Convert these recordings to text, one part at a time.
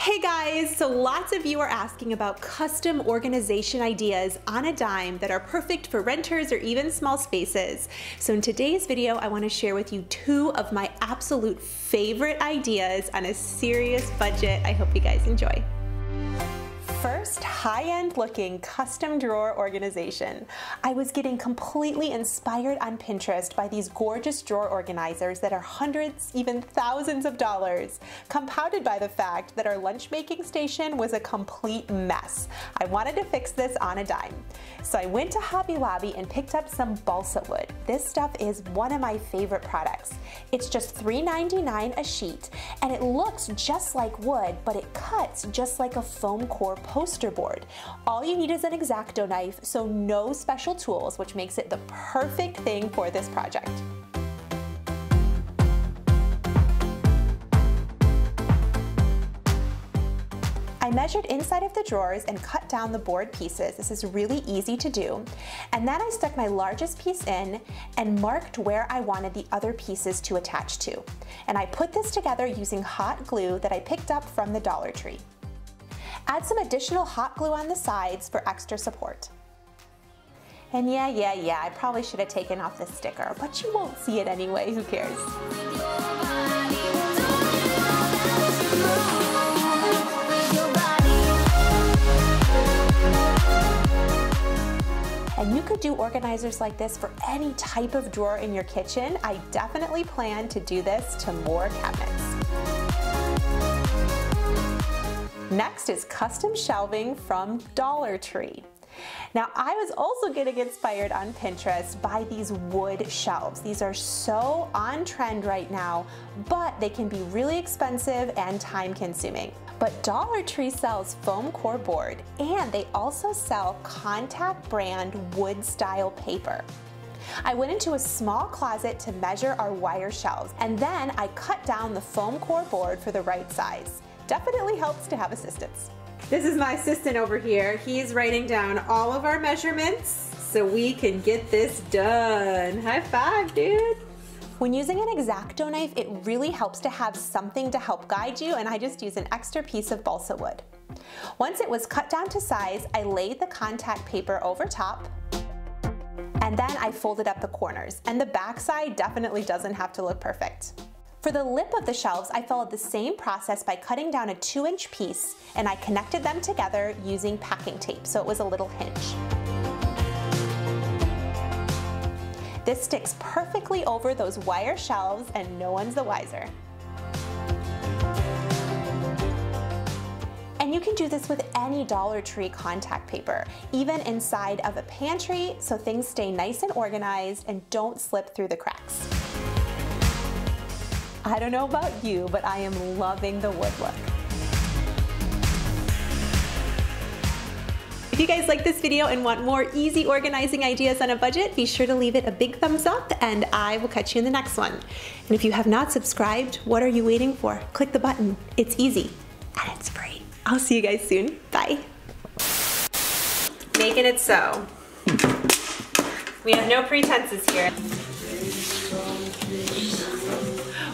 Hey guys, so lots of you are asking about custom organization ideas on a dime that are perfect for renters or even small spaces. So in today's video, I want to share with you two of my absolute favorite ideas on a serious budget. I hope you guys enjoy. First, high-end looking custom drawer organization. I was getting completely inspired on Pinterest by these gorgeous drawer organizers that are hundreds, even thousands of dollars, compounded by the fact that our lunch making station was a complete mess. I wanted to fix this on a dime. So I went to Hobby Lobby and picked up some balsa wood. This stuff is one of my favorite products. It's just $3.99 a sheet, and it looks just like wood, but it cuts just like a foam core poster board. All you need is an X-Acto knife, so no special tools, which makes it the perfect thing for this project. I measured inside of the drawers and cut down the board pieces. This is really easy to do. And then I stuck my largest piece in and marked where I wanted the other pieces to attach to. And I put this together using hot glue that I picked up from the Dollar Tree. Add some additional hot glue on the sides for extra support. And yeah, I probably should have taken off this sticker, but you won't see it anyway, who cares? And you could do organizers like this for any type of drawer in your kitchen. I definitely plan to do this to more cabinets. Next is custom shelving from Dollar Tree. Now, I was also getting inspired on Pinterest by these wood shelves. These are so on trend right now, but they can be really expensive and time consuming. But Dollar Tree sells foam core board, and they also sell contact brand wood style paper. I went into a small closet to measure our wire shelves, and then I cut down the foam core board for the right size. Definitely helps to have assistance. This is my assistant over here. He's writing down all of our measurements so we can get this done. High five, dude. When using an X-Acto knife, it really helps to have something to help guide you, and I just use an extra piece of balsa wood. Once it was cut down to size, I laid the contact paper over top, and then I folded up the corners, and the back side definitely doesn't have to look perfect. For the lip of the shelves, I followed the same process by cutting down a 2-inch piece, and I connected them together using packing tape, so it was a little hinge. This sticks perfectly over those wire shelves, and no one's the wiser. And you can do this with any Dollar Tree contact paper, even inside of a pantry, so things stay nice and organized and don't slip through the cracks. I don't know about you, but I am loving the wood look. If you guys like this video and want more easy organizing ideas on a budget, be sure to leave it a big thumbs up, and I will catch you in the next one. And if you have not subscribed, what are you waiting for? Click the button. It's easy and it's free. I'll see you guys soon. Bye. Making it so. We have no pretenses here.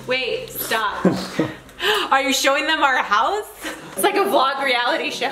Wait, stop. Are you showing them our house? It's like a vlog reality show.